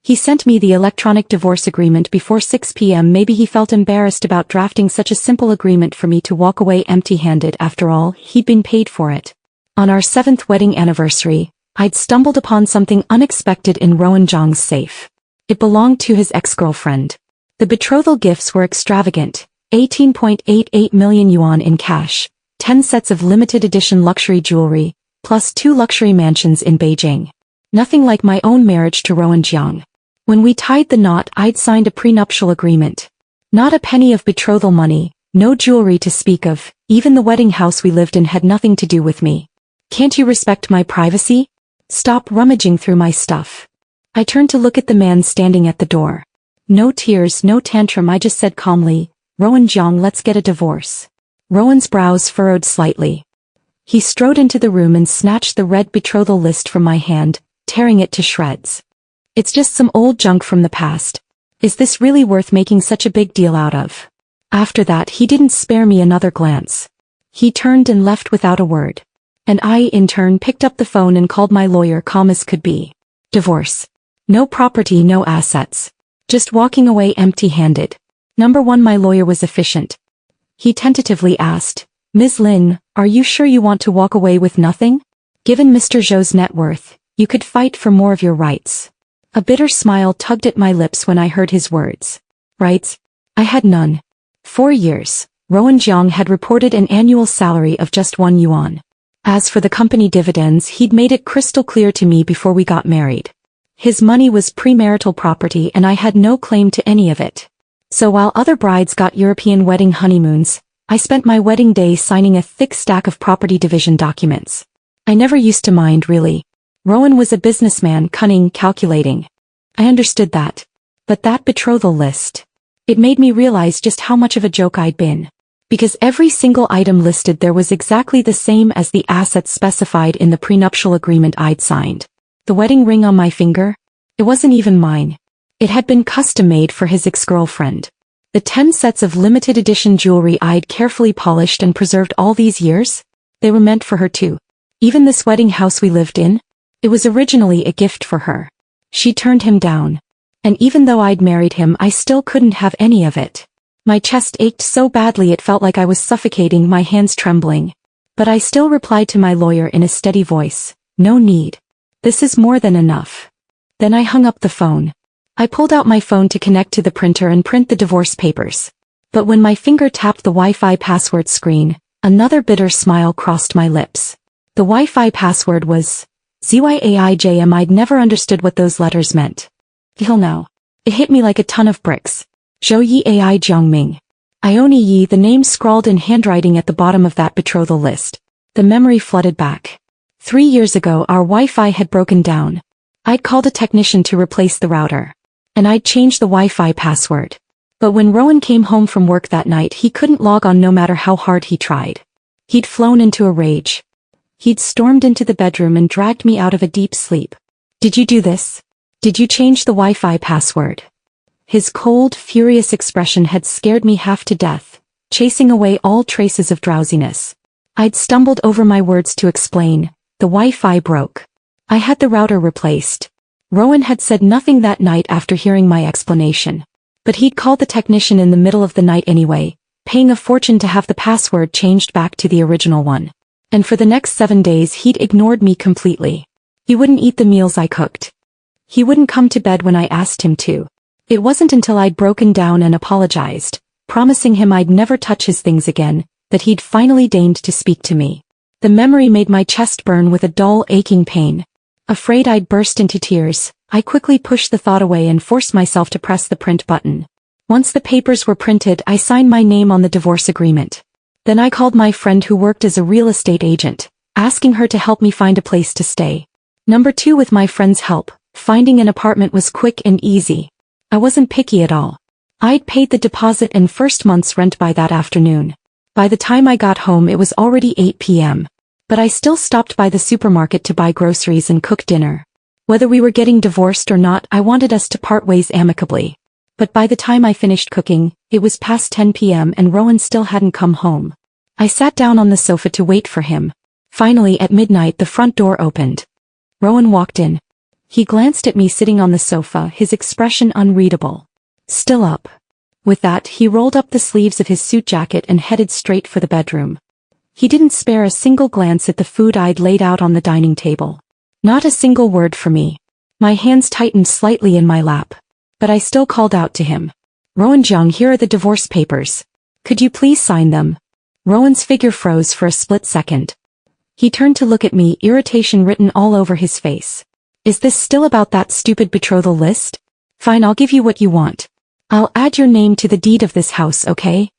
He sent me the electronic divorce agreement before 6 p.m. Maybe he felt embarrassed about drafting such a simple agreement for me to walk away empty-handed. After all, he'd been paid for it. On our 7th wedding anniversary, I'd stumbled upon something unexpected in Rowan Jong's safe. It belonged to his ex-girlfriend. The betrothal gifts were extravagant, 18.88 million yuan in cash, 10 sets of limited edition luxury jewelry, plus 2 luxury mansions in Beijing. Nothing like my own marriage to Rowan Jiang. When we tied the knot, I'd signed a prenuptial agreement. Not a penny of betrothal money, no jewelry to speak of, even the wedding house we lived in had nothing to do with me. Can't you respect my privacy? Stop rummaging through my stuff. I turned to look at the man standing at the door. No tears, no tantrum, I just said calmly, Rowan Jiang, let's get a divorce. Rowan's brows furrowed slightly. He strode into the room and snatched the red betrothal list from my hand, tearing it to shreds. It's just some old junk from the past. Is this really worth making such a big deal out of? After that, he didn't spare me another glance. He turned and left without a word. And I, in turn, picked up the phone and called my lawyer, calm as could be. Divorce. No property, no assets. Just walking away empty-handed. Number 1, my lawyer was efficient. He tentatively asked, Ms. Lin, are you sure you want to walk away with nothing? Given Mr. Zhou's net worth, you could fight for more of your rights. A bitter smile tugged at my lips when I heard his words. Rights? I had none. 4 years, Rowan Jiang had reported an annual salary of just 1 yuan. As for the company dividends, he'd made it crystal clear to me before we got married. His money was premarital property and I had no claim to any of it. So while other brides got European wedding honeymoons, I spent my wedding day signing a thick stack of property division documents. I never used to mind, really. Rowan was a businessman, cunning, calculating. I understood that. But that betrothal list. It made me realize just how much of a joke I'd been. Because every single item listed there was exactly the same as the assets specified in the prenuptial agreement I'd signed. The wedding ring on my finger? It wasn't even mine. It had been custom-made for his ex-girlfriend. The 10 sets of limited edition jewelry I'd carefully polished and preserved all these years? They were meant for her too. Even this wedding house we lived in? It was originally a gift for her. She turned him down. And even though I'd married him, I still couldn't have any of it. My chest ached so badly it felt like I was suffocating, my hands trembling. But I still replied to my lawyer in a steady voice, no need. This is more than enough. Then I hung up the phone. I pulled out my phone to connect to the printer and print the divorce papers. But when my finger tapped the Wi-Fi password screen, another bitter smile crossed my lips. The Wi-Fi password was ZYAIJM. I'd never understood what those letters meant. Till now. It hit me like a ton of bricks. Zhou Yi Ai Jiangming. Ione Yi, the name scrawled in handwriting at the bottom of that betrothal list. The memory flooded back. 3 years ago our Wi-Fi had broken down. I'd called a technician to replace the router. And I'd changed the Wi-Fi password. But when Rowan came home from work that night, he couldn't log on no matter how hard he tried. He'd flown into a rage. He'd stormed into the bedroom and dragged me out of a deep sleep. Did you do this? Did you change the Wi-Fi password? His cold, furious expression had scared me half to death, chasing away all traces of drowsiness. I'd stumbled over my words to explain. The Wi-Fi broke. I had the router replaced. Rowan had said nothing that night after hearing my explanation. But he'd called the technician in the middle of the night anyway, paying a fortune to have the password changed back to the original one. And for the next 7 days he'd ignored me completely. He wouldn't eat the meals I cooked. He wouldn't come to bed when I asked him to. It wasn't until I'd broken down and apologized, promising him I'd never touch his things again, that he'd finally deigned to speak to me. The memory made my chest burn with a dull, aching pain. Afraid I'd burst into tears, I quickly pushed the thought away and forced myself to press the print button. Once the papers were printed, I signed my name on the divorce agreement. Then I called my friend who worked as a real estate agent, asking her to help me find a place to stay. Number 2, with my friend's help, finding an apartment was quick and easy. I wasn't picky at all. I'd paid the deposit and first month's rent by that afternoon. By the time I got home it was already 8 p.m. But I still stopped by the supermarket to buy groceries and cook dinner. Whether we were getting divorced or not, I wanted us to part ways amicably. But by the time I finished cooking, it was past 10 p.m. and Rowan still hadn't come home. I sat down on the sofa to wait for him. Finally at midnight the front door opened. Rowan walked in. He glanced at me sitting on the sofa, his expression unreadable. Still up. With that, he rolled up the sleeves of his suit jacket and headed straight for the bedroom. He didn't spare a single glance at the food I'd laid out on the dining table. Not a single word for me. My hands tightened slightly in my lap. But I still called out to him. Rowan Jung, here are the divorce papers. Could you please sign them? Rowan's figure froze for a split second. He turned to look at me, irritation written all over his face. Is this still about that stupid betrothal list? Fine, I'll give you what you want. I'll add your name to the deed of this house, okay?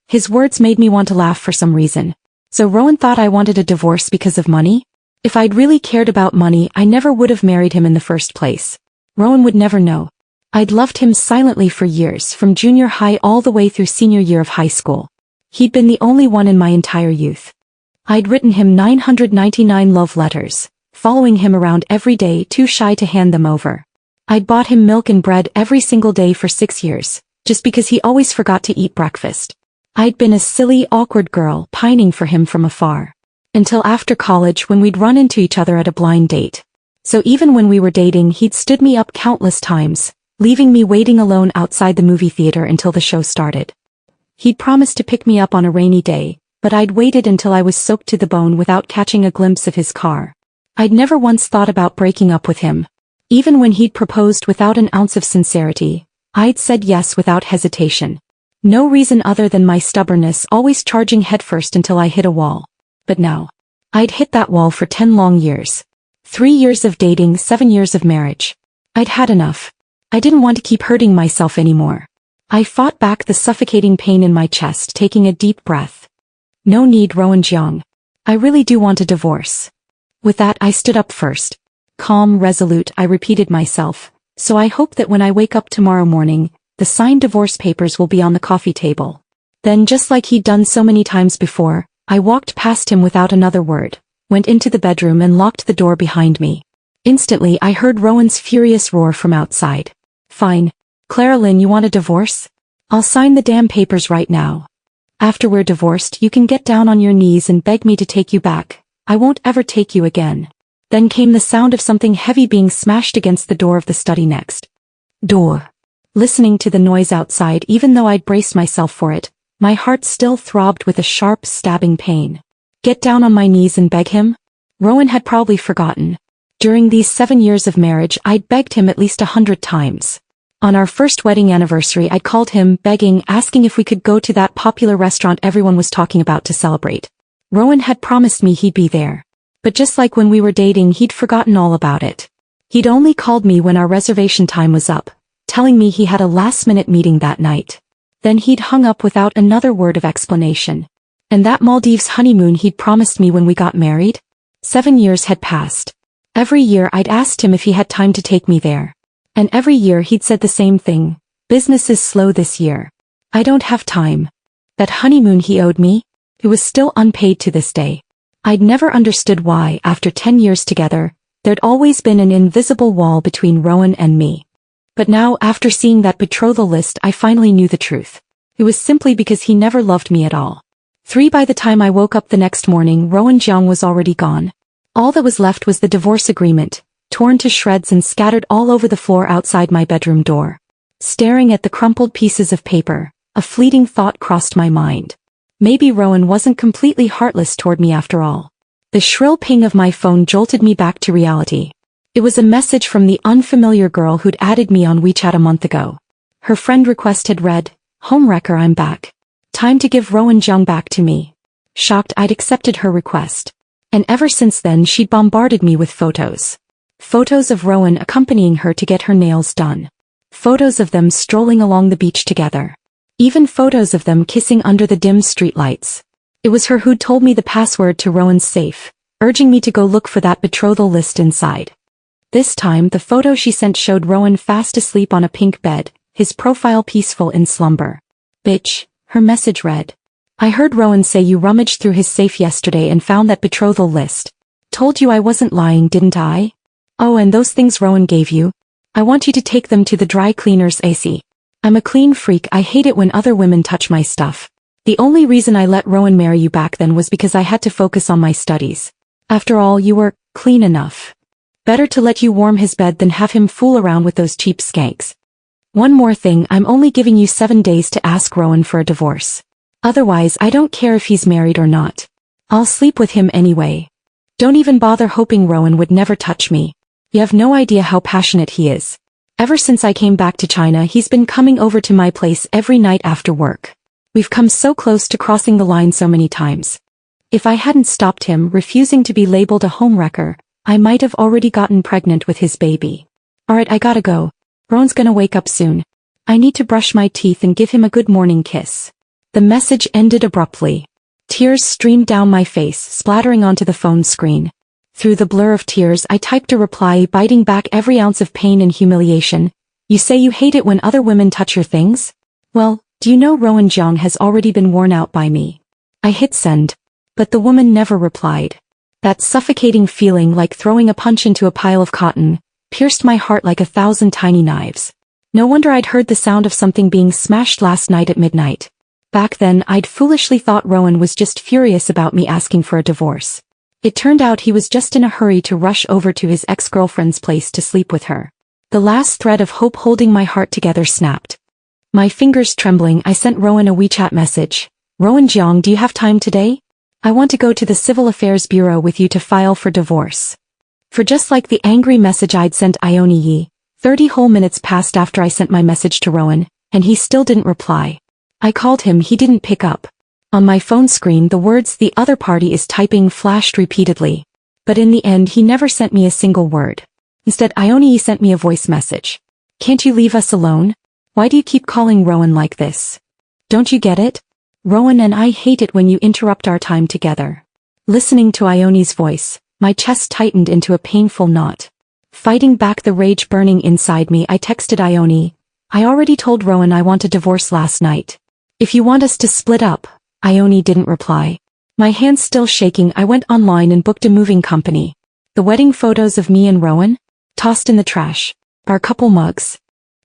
His words made me want to laugh for some reason. So Rowan thought I wanted a divorce because of money? If I'd really cared about money, I never would have married him in the first place. Rowan would never know. I'd loved him silently for years, from junior high all the way through senior year of high school. He'd been the only one in my entire youth. I'd written him 999 love letters, following him around every day, too shy to hand them over. I'd bought him milk and bread every single day for 6 years, just because he always forgot to eat breakfast. I'd been a silly, awkward girl, pining for him from afar. Until after college, when we'd run into each other at a blind date. So even when we were dating, he'd stood me up countless times, leaving me waiting alone outside the movie theater until the show started. He'd promised to pick me up on a rainy day, but I'd waited until I was soaked to the bone without catching a glimpse of his car. I'd never once thought about breaking up with him. Even when he'd proposed without an ounce of sincerity, I'd said yes without hesitation. No reason other than my stubbornness, always charging headfirst until I hit a wall. But now, I'd hit that wall for 10 long years. 3 years of dating, 7 years of marriage. I'd had enough. I didn't want to keep hurting myself anymore. I fought back the suffocating pain in my chest, taking a deep breath. No need, Rowan Jeong. I really do want a divorce. With that, I stood up first. Calm, resolute, I repeated myself. So I hope that when I wake up tomorrow morning, the signed divorce papers will be on the coffee table. Then, just like he'd done so many times before, I walked past him without another word, went into the bedroom and locked the door behind me. Instantly, I heard Rowan's furious roar from outside. Fine. Clara Lynn, you want a divorce? I'll sign the damn papers right now. After we're divorced, you can get down on your knees and beg me to take you back. I won't ever take you again. Then came the sound of something heavy being smashed against the door of the study next door. Listening to the noise outside, even though I'd braced myself for it, my heart still throbbed with a sharp, stabbing pain. Get down on my knees and beg him? Rowan had probably forgotten. During these 7 years of marriage, I'd begged him at least 100 times. On our first wedding anniversary, I'd called him, begging, asking if we could go to that popular restaurant everyone was talking about to celebrate. Rowan had promised me he'd be there. But just like when we were dating, he'd forgotten all about it. He'd only called me when our reservation time was up, telling me he had a last-minute meeting that night. Then he'd hung up without another word of explanation. And that Maldives honeymoon he'd promised me when we got married? 7 years had passed. Every year I'd asked him if he had time to take me there. And every year he'd said the same thing. Business is slow this year. I don't have time. That honeymoon he owed me? It was still unpaid to this day. I'd never understood why, after 10 years together, there'd always been an invisible wall between Rowan and me. But now, after seeing that betrothal list, I finally knew the truth. It was simply because he never loved me at all. By the time I woke up the next morning, Rowan Jeong was already gone. All that was left was the divorce agreement, torn to shreds and scattered all over the floor outside my bedroom door. Staring at the crumpled pieces of paper, a fleeting thought crossed my mind. Maybe Rowan wasn't completely heartless toward me after all. The shrill ping of my phone jolted me back to reality. It was a message from the unfamiliar girl who'd added me on WeChat a month ago. Her friend request had read, "Homewrecker, I'm back. Time to give Rowan Jeong back to me." Shocked, I'd accepted her request. And ever since then she'd bombarded me with photos. Photos of Rowan accompanying her to get her nails done. Photos of them strolling along the beach together. Even photos of them kissing under the dim streetlights. It was her who'd told me the password to Rowan's safe, urging me to go look for that betrothal list inside. This time, the photo she sent showed Rowan fast asleep on a pink bed, his profile peaceful in slumber. "Bitch," her message read. "I heard Rowan say you rummaged through his safe yesterday and found that betrothal list. Told you I wasn't lying, didn't I? Oh, and those things Rowan gave you? I want you to take them to the dry cleaners, AC. I'm a clean freak, I hate it when other women touch my stuff. The only reason I let Rowan marry you back then was because I had to focus on my studies. After all, you were clean enough." Better to let you warm his bed than have him fool around with those cheap skanks. One more thing, I'm only giving you 7 days to ask Rowan for a divorce. Otherwise, I don't care if he's married or not. I'll sleep with him anyway. Don't even bother hoping Rowan would never touch me. You have no idea how passionate he is. Ever since I came back to China, he's been coming over to my place every night after work. We've come so close to crossing the line so many times. If I hadn't stopped him refusing to be labeled a homewrecker, I might have already gotten pregnant with his baby. Alright, I gotta go. Rowan's gonna wake up soon. I need to brush my teeth and give him a good morning kiss. The message ended abruptly. Tears streamed down my face, splattering onto the phone screen. Through the blur of tears, I typed a reply, biting back every ounce of pain and humiliation. You say you hate it when other women touch your things? Well, do you know Rowan Jiang has already been worn out by me? I hit send. But the woman never replied. That suffocating feeling, like throwing a punch into a pile of cotton, pierced my heart like 1,000 tiny knives. No wonder I'd heard the sound of something being smashed last night at midnight. Back then, I'd foolishly thought Rowan was just furious about me asking for a divorce. It turned out he was just in a hurry to rush over to his ex-girlfriend's place to sleep with her. The last thread of hope holding my heart together snapped. My fingers trembling, I sent Rowan a WeChat message. Rowan Jiang, do you have time today? I want to go to the Civil Affairs Bureau with you to file for divorce. For just like the angry message I'd sent Ione Yi, 30 whole minutes passed after I sent my message to Rowan, and he still didn't reply. I called him, he didn't pick up. On my phone screen, the words "the other party is typing" flashed repeatedly. But in the end, he never sent me a single word. Instead, Ione Yi sent me a voice message. Can't you leave us alone? Why do you keep calling Rowan like this? Don't you get it? Rowan and I hate it when you interrupt our time together. Listening to Ione's voice, my chest tightened into a painful knot. Fighting back the rage burning inside me, I texted Ione. I already told Rowan I want a divorce last night. If you want us to split up. Ione didn't reply. My hands still shaking, I went online and booked a moving company. The wedding photos of me and Rowan? Tossed in the trash. Our couple mugs.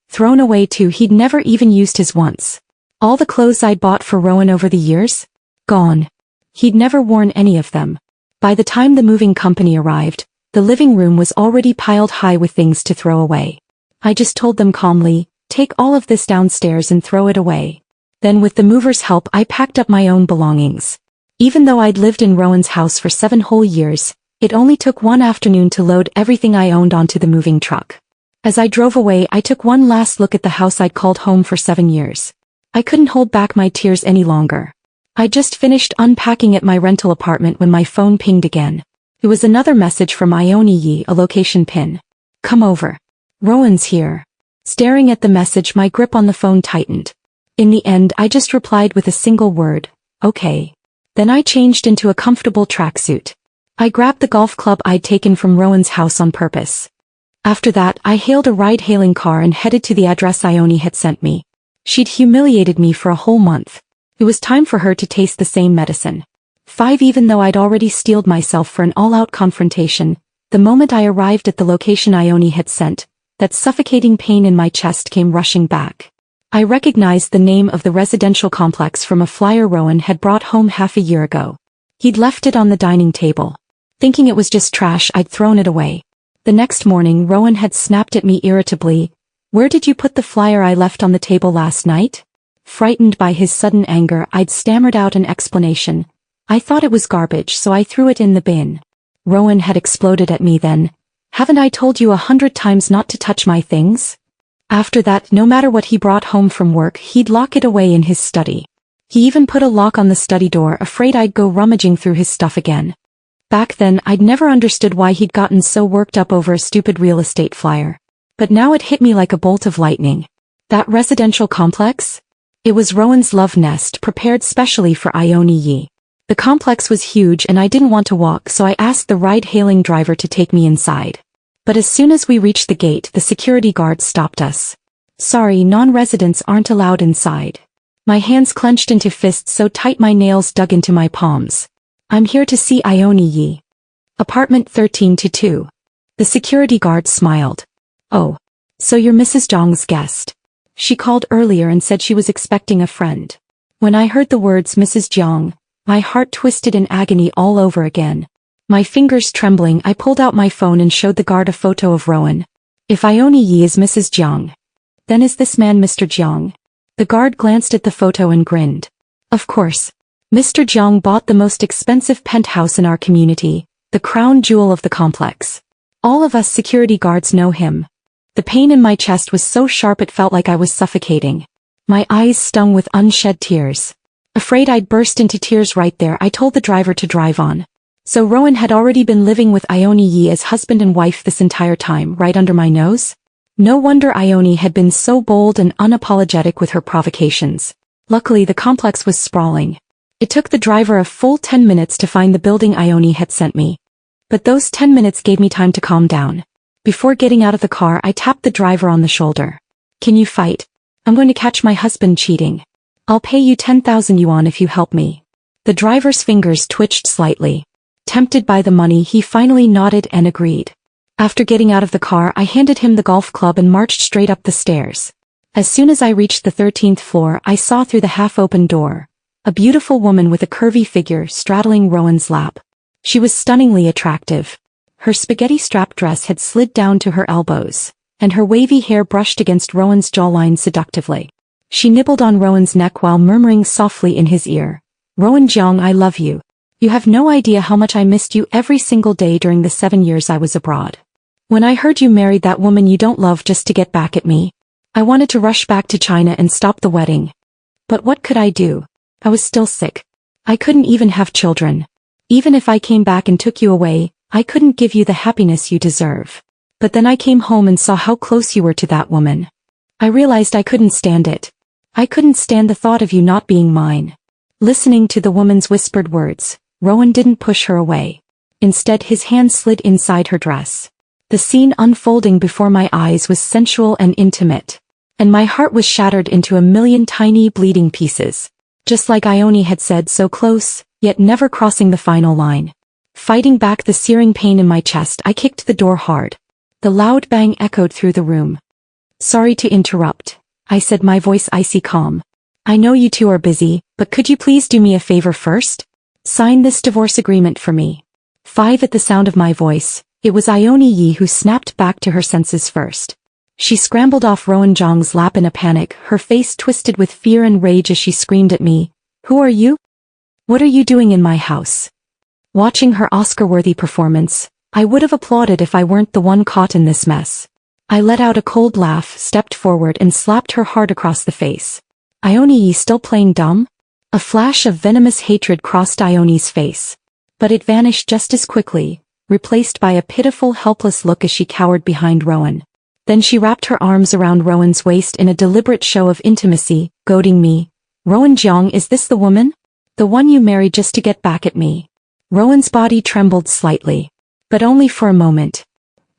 Thrown away too, he'd never even used his once. All the clothes I'd bought for Rowan over the years? Gone. He'd never worn any of them. By the time the moving company arrived, the living room was already piled high with things to throw away. I just told them calmly, take all of this downstairs and throw it away. Then with the movers' help, I packed up my own belongings. Even though I'd lived in Rowan's house for 7 whole years, it only took one afternoon to load everything I owned onto the moving truck. As I drove away, I took one last look at the house I'd called home for 7 years. I couldn't hold back my tears any longer. I just finished unpacking at my rental apartment when my phone pinged again. It was another message from Ione Yi, a location pin. Come over. Rowan's here. Staring at the message, my grip on the phone tightened. In the end, I just replied with a single word, okay. Then I changed into a comfortable tracksuit. I grabbed the golf club I'd taken from Rowan's house on purpose. After that, I hailed a ride-hailing car and headed to the address Ione had sent me. She'd humiliated me for a whole month. It was time for her to taste the same medicine. 5 Even though I'd already steeled myself for an all-out confrontation, the moment I arrived at the location Ione had sent, that suffocating pain in my chest came rushing back. I recognized the name of the residential complex from a flyer Rowan had brought home half a year ago. He'd left it on the dining table. Thinking it was just trash, I'd thrown it away. The next morning, Rowan had snapped at me irritably. Where did you put the flyer I left on the table last night? Frightened by his sudden anger, I'd stammered out an explanation. I thought it was garbage, so I threw it in the bin. Rowan had exploded at me then. Haven't I told you 100 times not to touch my things? After that, no matter what he brought home from work, he'd lock it away in his study. He even put a lock on the study door, afraid I'd go rummaging through his stuff again. Back then, I'd never understood why he'd gotten so worked up over a stupid real estate flyer. But now it hit me like a bolt of lightning. That residential complex? It was Rowan's love nest, prepared specially for Ione Yi. The complex was huge and I didn't want to walk, so I asked the ride-hailing driver to take me inside. But as soon as we reached the gate, the security guard stopped us. Sorry, non-residents aren't allowed inside. My hands clenched into fists so tight my nails dug into my palms. I'm here to see Ione Yi. Apartment 13-2. The security guard smiled. Oh. So you're Mrs. Zhang's guest. She called earlier and said she was expecting a friend. When I heard the words Mrs. Zhang, my heart twisted in agony all over again. My fingers trembling, I pulled out my phone and showed the guard a photo of Rowan. If Ione Yi is Mrs. Jiang, then is this man Mr. Jiang? The guard glanced at the photo and grinned. Of course. Mr. Jiang bought the most expensive penthouse in our community, the crown jewel of the complex. All of us security guards know him. The pain in my chest was so sharp it felt like I was suffocating. My eyes stung with unshed tears. Afraid I'd burst into tears right there, I told the driver to drive on. So Rowan had already been living with Ione Yi as husband and wife this entire time, right under my nose? No wonder Ione had been so bold and unapologetic with her provocations. Luckily the complex was sprawling. It took the driver a full 10 minutes to find the building Ione had sent me. But those 10 minutes gave me time to calm down. Before getting out of the car, I tapped the driver on the shoulder. Can you fight? I'm going to catch my husband cheating. I'll pay you 10,000 yuan if you help me. The driver's fingers twitched slightly. Tempted by the money, he finally nodded and agreed. After getting out of the car, I handed him the golf club and marched straight up the stairs. As soon as I reached the 13th floor, I saw through the half-open door a beautiful woman with a curvy figure straddling Rowan's lap. She was stunningly attractive. Her spaghetti-strap dress had slid down to her elbows, and her wavy hair brushed against Rowan's jawline seductively. She nibbled on Rowan's neck while murmuring softly in his ear, "Rowan Jiang, I love you. You have no idea how much I missed you every single day during the 7 years I was abroad. When I heard you married that woman you don't love just to get back at me, I wanted to rush back to China and stop the wedding. But what could I do? I was still sick. I couldn't even have children. Even if I came back and took you away, I couldn't give you the happiness you deserve. But then I came home and saw how close you were to that woman. I realized I couldn't stand it. I couldn't stand the thought of you not being mine." Listening to the woman's whispered words, Rowan didn't push her away. Instead, his hand slid inside her dress. The scene unfolding before my eyes was sensual and intimate, and my heart was shattered into a million tiny bleeding pieces. Just like Ione had said, so close, yet never crossing the final line. Fighting back the searing pain in my chest, I kicked the door hard. The loud bang echoed through the room. "Sorry to interrupt," I said, my voice icy calm. "I know you two are busy, but could you please do me a favor first? Sign this divorce agreement for me." 5 At the sound of my voice, it was Ione Yi who snapped back to her senses first. She scrambled off Rowan Jiang's lap in a panic, her face twisted with fear and rage as she screamed at me, "Who are you? What are you doing in my house?" Watching her Oscar-worthy performance, I would have applauded if I weren't the one caught in this mess. I let out a cold laugh, stepped forward and slapped her hard across the face. "Ione Yi, still playing dumb?" A flash of venomous hatred crossed Ione's face. But it vanished just as quickly, replaced by a pitiful, helpless look as she cowered behind Rowan. Then she wrapped her arms around Rowan's waist in a deliberate show of intimacy, goading me. "Rowan Jiang, is this the woman? The one you married just to get back at me?" Rowan's body trembled slightly. But only for a moment.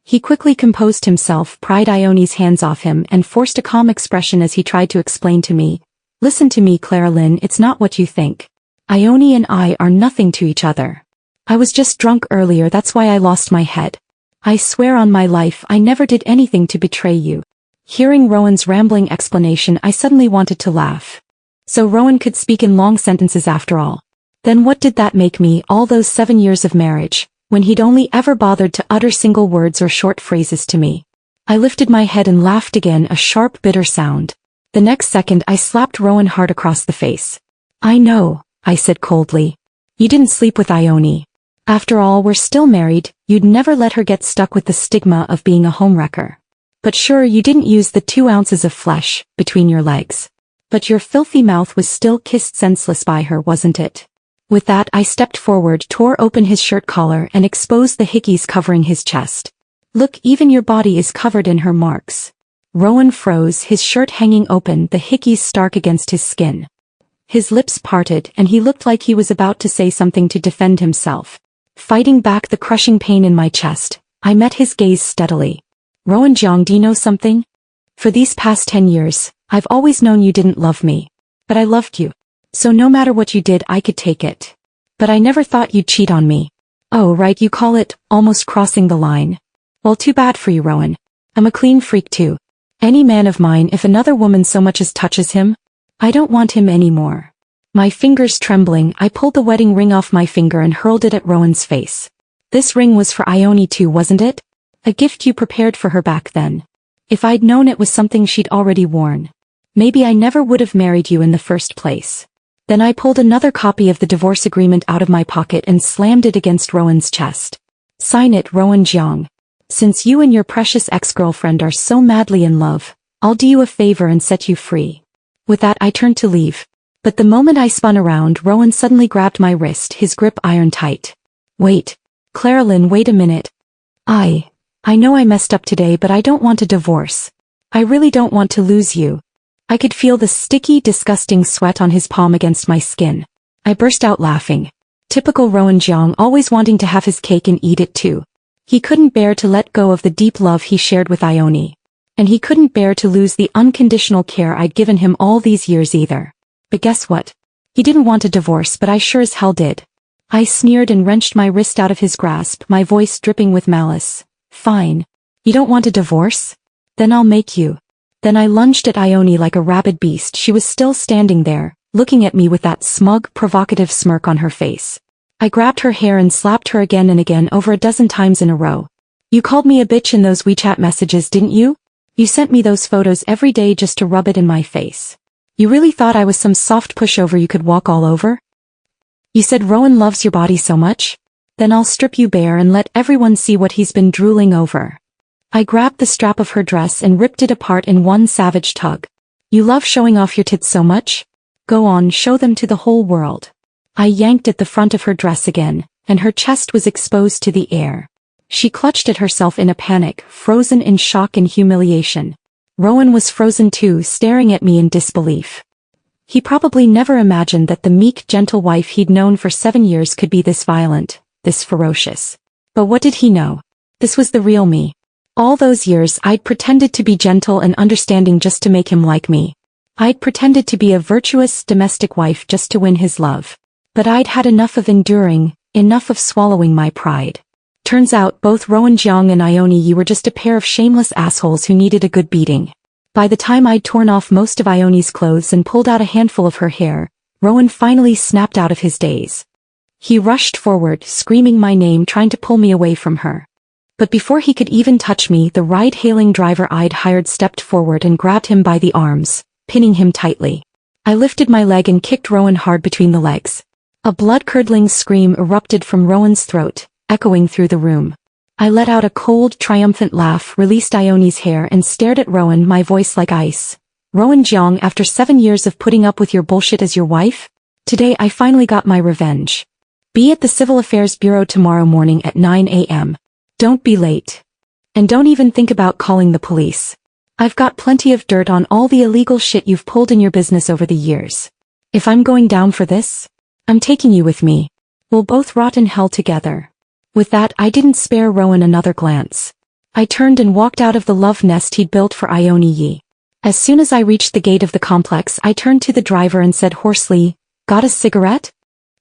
He quickly composed himself, pried Ione's hands off him, and forced a calm expression as he tried to explain to me. "Listen to me, Clara Lynn, it's not what you think. Ione and I are nothing to each other. I was just drunk earlier, that's why I lost my head. I swear on my life I never did anything to betray you." Hearing Rowan's rambling explanation, I suddenly wanted to laugh. So Rowan could speak in long sentences after all. Then what did that make me, all those 7 years of marriage, when he'd only ever bothered to utter single words or short phrases to me? I lifted my head and laughed again, a sharp, bitter sound. The next second I slapped Rowan hard across the face. "I know," I said coldly. "You didn't sleep with Ione. After all, we're still married, you'd never let her get stuck with the stigma of being a homewrecker. But sure, you didn't use the 2 ounces of flesh between your legs. But your filthy mouth was still kissed senseless by her, wasn't it?" With that, I stepped forward, tore open his shirt collar, and exposed the hickeys covering his chest. "Look, even your body is covered in her marks." Rowan froze, his shirt hanging open, the hickeys stark against his skin. His lips parted, and he looked like he was about to say something to defend himself. Fighting back the crushing pain in my chest, I met his gaze steadily. "Rowan Jiang, do you know something? For these past 10 years, I've always known you didn't love me. But I loved you. So no matter what you did, I could take it. But I never thought you'd cheat on me." "Oh right, you call it almost crossing the line. Well, too bad for you, Rowan. I'm a clean freak too. Any man of mine, if another woman so much as touches him, I don't want him anymore." My fingers trembling, I pulled the wedding ring off my finger and hurled it at Rowan's face. This ring was for Ione too, wasn't it? A gift you prepared for her back then. If I'd known it was something she'd already worn, maybe I never would have married you in the first place. Then I pulled another copy of the divorce agreement out of my pocket and slammed it against Rowan's chest. Sign it, Rowan Jiang. Since you and your precious ex-girlfriend are so madly in love, I'll do you a favor and set you free. With that I turned to leave. But the moment I spun around, Rowan suddenly grabbed my wrist, his grip iron tight. Wait. Clara Lynn, wait a minute. I know I messed up today, but I don't want a divorce. I really don't want to lose you. I could feel the sticky, disgusting sweat on his palm against my skin. I burst out laughing. Typical Rowan Jiang, always wanting to have his cake and eat it too. He couldn't bear to let go of the deep love he shared with Ione. And he couldn't bear to lose the unconditional care I'd given him all these years either. But guess what? He didn't want a divorce, but I sure as hell did. I sneered and wrenched my wrist out of his grasp, my voice dripping with malice. Fine. You don't want a divorce? Then I'll make you. Then I lunged at Ione like a rabid beast. She was still standing there, looking at me with that smug, provocative smirk on her face. I grabbed her hair and slapped her again and again, over a dozen times in a row. You called me a bitch in those WeChat messages, didn't you? You sent me those photos every day just to rub it in my face. You really thought I was some soft pushover you could walk all over? You said Rowan loves your body so much? Then I'll strip you bare and let everyone see what he's been drooling over. I grabbed the strap of her dress and ripped it apart in one savage tug. You love showing off your tits so much? Go on, show them to the whole world. I yanked at the front of her dress again, and her chest was exposed to the air. She clutched at herself in a panic, frozen in shock and humiliation. Rowan was frozen too, staring at me in disbelief. He probably never imagined that the meek, gentle wife he'd known for 7 years could be this violent, this ferocious. But what did he know? This was the real me. All those years I'd pretended to be gentle and understanding just to make him like me. I'd pretended to be a virtuous domestic wife just to win his love. But I'd had enough of enduring, enough of swallowing my pride. Turns out both Rowan Jiang and Ione were just a pair of shameless assholes who needed a good beating. By the time I'd torn off most of Ione's clothes and pulled out a handful of her hair, Rowan finally snapped out of his daze. He rushed forward, screaming my name, trying to pull me away from her. But before he could even touch me, the ride-hailing driver I'd hired stepped forward and grabbed him by the arms, pinning him tightly. I lifted my leg and kicked Rowan hard between the legs. A blood-curdling scream erupted from Rowan's throat, echoing through the room. I let out a cold, triumphant laugh, released Ione's hair and stared at Rowan, my voice like ice. Rowan Jiang, after 7 years of putting up with your bullshit as your wife? Today I finally got my revenge. Be at the Civil Affairs Bureau tomorrow morning at 9 a.m. Don't be late. And don't even think about calling the police. I've got plenty of dirt on all the illegal shit you've pulled in your business over the years. If I'm going down for this, I'm taking you with me. We'll both rot in hell together. With that, I didn't spare Rowan another glance. I turned and walked out of the love nest he'd built for Ione Yi. As soon as I reached the gate of the complex, I turned to the driver and said hoarsely, "Got a cigarette?"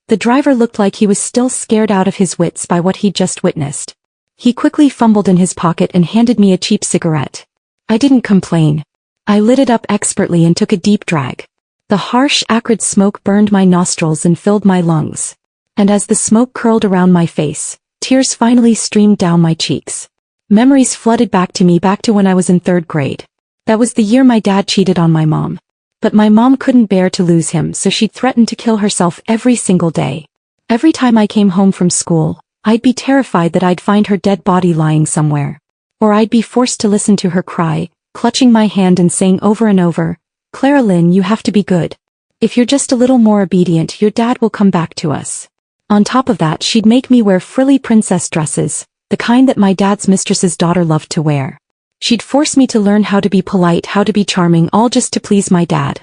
The driver looked like he was still scared out of his wits by what he'd just witnessed. He quickly fumbled in his pocket and handed me a cheap cigarette. I didn't complain. I lit it up expertly and took a deep drag. The harsh, acrid smoke burned my nostrils and filled my lungs. And as the smoke curled around my face, tears finally streamed down my cheeks. Memories flooded back to me, back to when I was in 3rd grade. That was the year my dad cheated on my mom. But my mom couldn't bear to lose him, so she'd threatened to kill herself every single day. Every time I came home from school, I'd be terrified that I'd find her dead body lying somewhere. Or I'd be forced to listen to her cry, clutching my hand and saying over and over, "Clara Lynn, you have to be good. If you're just a little more obedient, your dad will come back to us." On top of that, she'd make me wear frilly princess dresses, the kind that my dad's mistress's daughter loved to wear. She'd force me to learn how to be polite, how to be charming, all just to please my dad.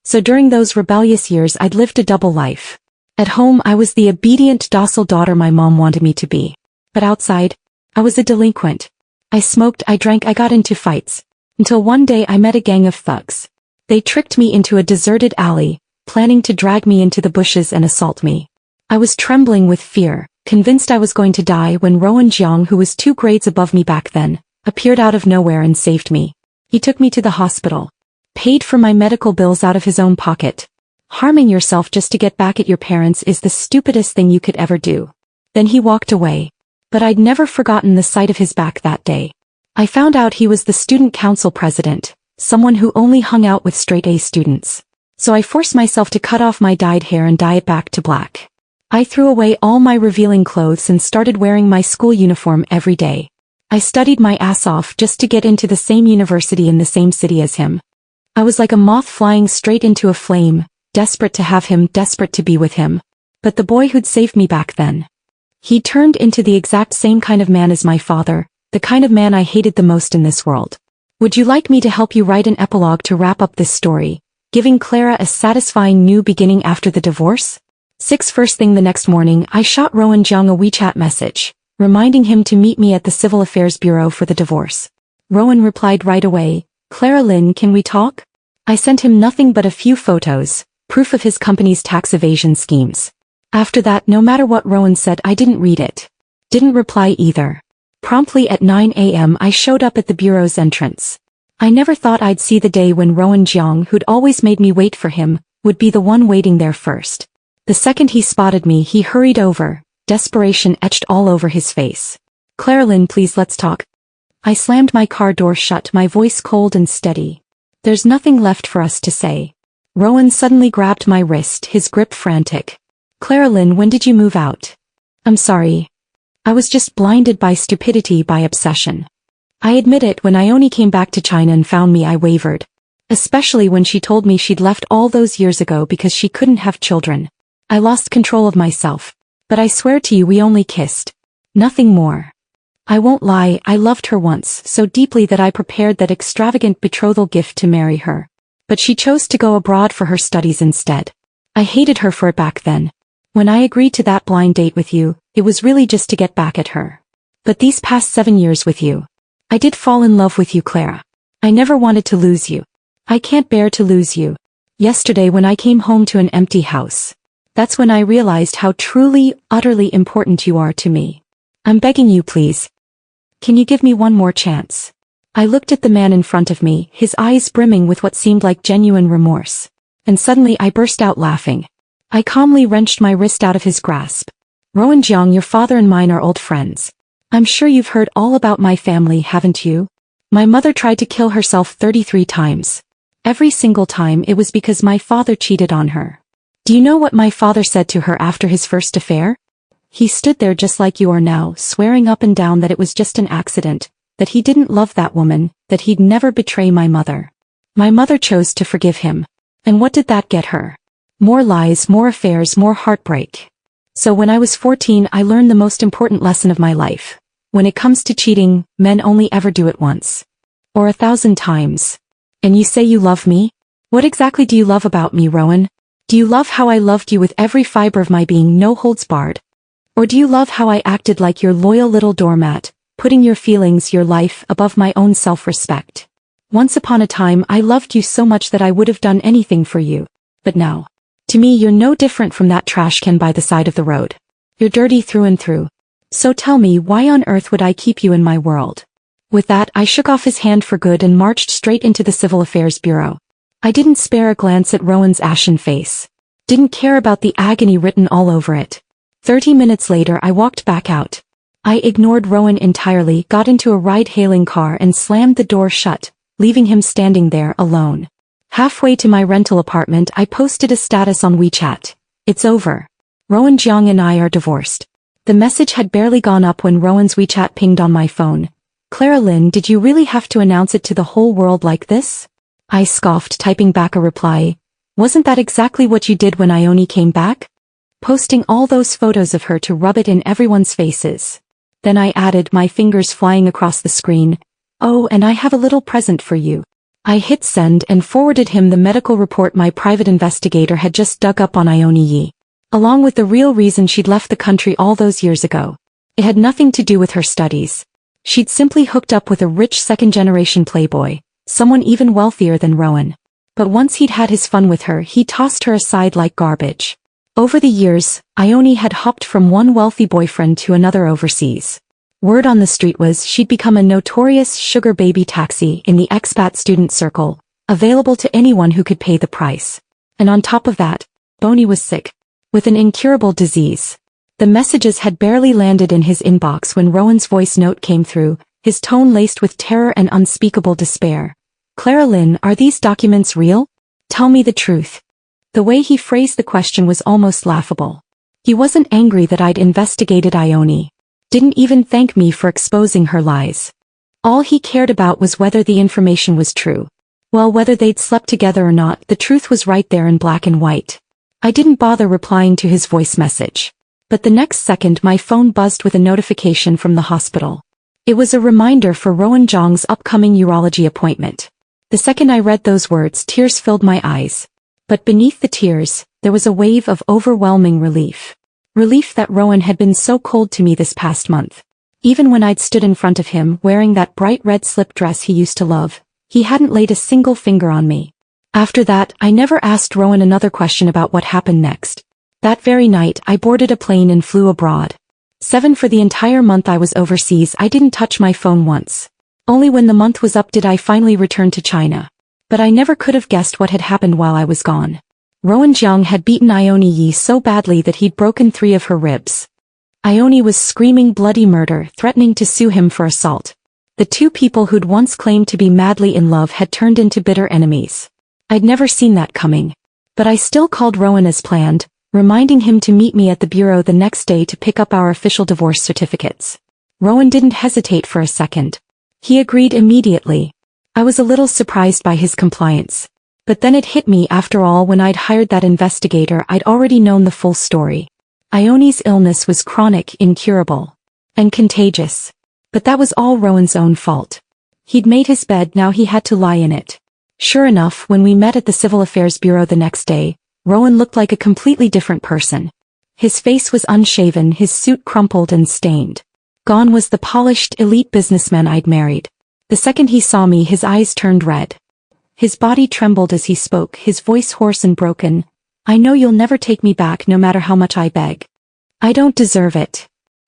So during those rebellious years, I'd lived a double life. At home, I was the obedient, docile daughter my mom wanted me to be. But outside, I was a delinquent. I smoked, I drank, I got into fights. Until one day I met a gang of thugs. They tricked me into a deserted alley, planning to drag me into the bushes and assault me. I was trembling with fear, convinced I was going to die, when Rowan Jiang, who was 2 grades above me back then, appeared out of nowhere and saved me. He took me to the hospital. Paid for my medical bills out of his own pocket. Harming yourself just to get back at your parents is the stupidest thing you could ever do. Then he walked away. But I'd never forgotten the sight of his back that day. I found out he was the student council president, someone who only hung out with straight-A students. So I forced myself to cut off my dyed hair and dye it back to black. I threw away all my revealing clothes and started wearing my school uniform every day. I studied my ass off just to get into the same university in the same city as him. I was like a moth flying straight into a flame, desperate to have him, desperate to be with him. But the boy who'd saved me back then. He turned into the exact same kind of man as my father, the kind of man I hated the most in this world. Would you like me to help you write an epilogue to wrap up this story, giving Clara a satisfying new beginning after the divorce? 6. First thing the next morning, I shot Rowan Jiang a WeChat message, reminding him to meet me at the Civil Affairs Bureau for the divorce. Rowan replied right away, "Clara Lynn, can we talk?" I sent him nothing but a few photos, proof of his company's tax evasion schemes. After that, no matter what Rowan said, I didn't read it. Didn't reply either. Promptly at 9 a.m. I showed up at the bureau's entrance. I never thought I'd see the day when Rowan Jiang, who'd always made me wait for him, would be the one waiting there first. The second he spotted me, he hurried over, desperation etched all over his face. "Clara Lynn, please, let's talk." I slammed my car door shut, my voice cold and steady. "There's nothing left for us to say." Rowan suddenly grabbed my wrist, his grip frantic. "Clara Lynn, when did you move out?" "I'm sorry. I was just blinded by stupidity, by obsession." I admit it, when Ione came back to China and found me, I wavered. Especially when she told me she'd left all those years ago because she couldn't have children. I lost control of myself. But I swear to you, we only kissed. Nothing more. I won't lie, I loved her once so deeply that I prepared that extravagant betrothal gift to marry her. But she chose to go abroad for her studies instead. I hated her for it back then. When I agreed to that blind date with you, it was really just to get back at her. But these past 7 years with you, I did fall in love with you, Clara. I never wanted to lose you. I can't bear to lose you. Yesterday when I came home to an empty house, that's when I realized how truly, utterly important you are to me. I'm begging you, please. Can you give me one more chance? I looked at the man in front of me, his eyes brimming with what seemed like genuine remorse. And suddenly I burst out laughing. I calmly wrenched my wrist out of his grasp. "Rowan Jiang, your father and mine are old friends. I'm sure you've heard all about my family, haven't you? My mother tried to kill herself 33 times. Every single time it was because my father cheated on her. Do you know what my father said to her after his first affair? He stood there just like you are now, swearing up and down that it was just an accident, that he didn't love that woman, that he'd never betray my mother. My mother chose to forgive him. And what did that get her? More lies, more affairs, more heartbreak. So when I was 14, I learned the most important lesson of my life. When it comes to cheating, men only ever do it once. Or 1,000 times. And you say you love me? What exactly do you love about me, Rowan? Do you love how I loved you with every fiber of my being, no holds barred? Or do you love how I acted like your loyal little doormat, putting your feelings, your life, above my own self-respect? Once upon a time, I loved you so much that I would have done anything for you. But now, to me, you're no different from that trash can by the side of the road. You're dirty through and through. So tell me, why on earth would I keep you in my world? With that, I shook off his hand for good and marched straight into the Civil Affairs Bureau. I didn't spare a glance at Rowan's ashen face. Didn't care about the agony written all over it. 30 minutes later, I walked back out. I ignored Rowan entirely, got into a ride-hailing car and slammed the door shut, leaving him standing there alone. Halfway to my rental apartment, I posted a status on WeChat. "It's over. Rowan Jiang and I are divorced." The message had barely gone up when Rowan's WeChat pinged on my phone. "Clara Lynn, did you really have to announce it to the whole world like this?" I scoffed, typing back a reply. "Wasn't that exactly what you did when Ione came back? Posting all those photos of her to rub it in everyone's faces." Then I added, my fingers flying across the screen, "Oh, and I have a little present for you." I hit send and forwarded him the medical report my private investigator had just dug up on Ione Yi, along with the real reason she'd left the country all those years ago. It had nothing to do with her studies. She'd simply hooked up with a rich second-generation playboy, someone even wealthier than Rowan. But once he'd had his fun with her, he tossed her aside like garbage. Over the years, Ione had hopped from one wealthy boyfriend to another overseas. Word on the street was she'd become a notorious sugar baby taxi in the expat student circle, available to anyone who could pay the price. And on top of that, Bonnie was sick. With an incurable disease. The messages had barely landed in his inbox when Rowan's voice note came through, his tone laced with terror and unspeakable despair. Clara Lynn, are these documents real? Tell me the truth. The way he phrased the question was almost laughable. He wasn't angry that I'd investigated Ione. Didn't even thank me for exposing her lies. All he cared about was whether the information was true. Well, whether they'd slept together or not, the truth was right there in black and white. I didn't bother replying to his voice message. But the next second my phone buzzed with a notification from the hospital. It was a reminder for Rowan Jong's upcoming urology appointment. The second I read those words, tears filled my eyes. But beneath the tears, there was a wave of overwhelming relief. Relief that Rowan had been so cold to me this past month. Even when I'd stood in front of him wearing that bright red slip dress he used to love, he hadn't laid a single finger on me. After that, I never asked Rowan another question about what happened next. That very night, I boarded a plane and flew abroad. For the entire month I was overseas, I didn't touch my phone once. Only when the month was up did I finally return to China. But I never could have guessed what had happened while I was gone. Rowan Jong had beaten Ione Yi so badly that he'd broken 3 of her ribs. Ione was screaming bloody murder, threatening to sue him for assault. The 2 people who'd once claimed to be madly in love had turned into bitter enemies. I'd never seen that coming. But I still called Rowan as planned, reminding him to meet me at the bureau the next day to pick up our official divorce certificates. Rowan didn't hesitate for a second. He agreed immediately. I was a little surprised by his compliance. But then it hit me, after all, when I'd hired that investigator, I'd already known the full story. Ione's illness was chronic, incurable, and contagious. But that was all Rowan's own fault. He'd made his bed, now he had to lie in it. Sure enough, when we met at the Civil Affairs Bureau the next day, Rowan looked like a completely different person. His face was unshaven, his suit crumpled and stained. Gone was the polished, elite businessman I'd married. The second he saw me, his eyes turned red. His body trembled as he spoke, his voice hoarse and broken. I know you'll never take me back, no matter how much I beg. I don't deserve it.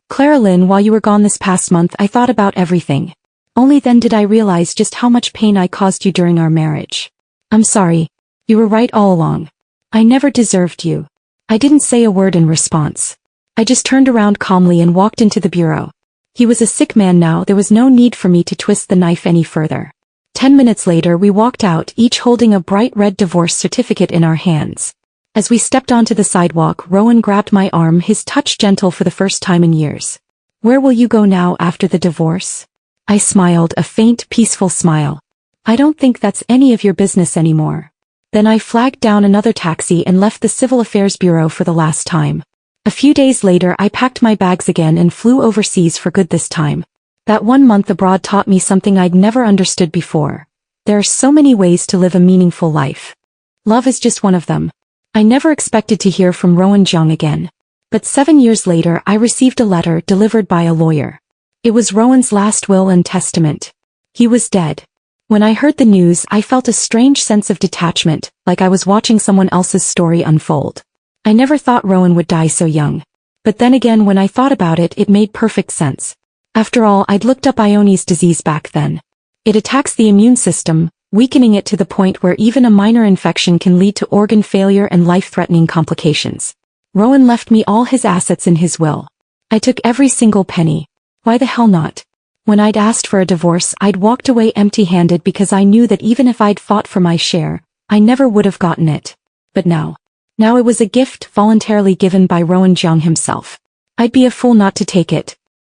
Clara Lynn, while you were gone this past month, I thought about everything. Only then did I realize just how much pain I caused you during our marriage. I'm sorry. You were right all along. I never deserved you. I didn't say a word in response. I just turned around calmly and walked into the bureau. He was a sick man now, there was no need for me to twist the knife any further. 10 minutes later we walked out, each holding a bright red divorce certificate in our hands. As we stepped onto the sidewalk, Rowan grabbed my arm, his touch gentle for the first time in years. Where will you go now after the divorce? I smiled, a faint, peaceful smile. I don't think that's any of your business anymore. Then I flagged down another taxi and left the Civil Affairs Bureau for the last time. A few days later I packed my bags again and flew overseas for good this time. That 1 month abroad taught me something I'd never understood before. There are so many ways to live a meaningful life. Love is just one of them. I never expected to hear from Rowan Jong again. But 7 years later I received a letter delivered by a lawyer. It was Rowan's last will and testament. He was dead. When I heard the news, I felt a strange sense of detachment, like I was watching someone else's story unfold. I never thought Rowan would die so young. But then again, when I thought about it, it made perfect sense. After all, I'd looked up Ione's disease back then. It attacks the immune system, weakening it to the point where even a minor infection can lead to organ failure and life-threatening complications. Rowan left me all his assets in his will. I took every single penny. Why the hell not? When I'd asked for a divorce, I'd walked away empty-handed because I knew that even if I'd fought for my share, I never would have gotten it. But now it was a gift voluntarily given by Rowan Jong himself. I'd be a fool not to take it,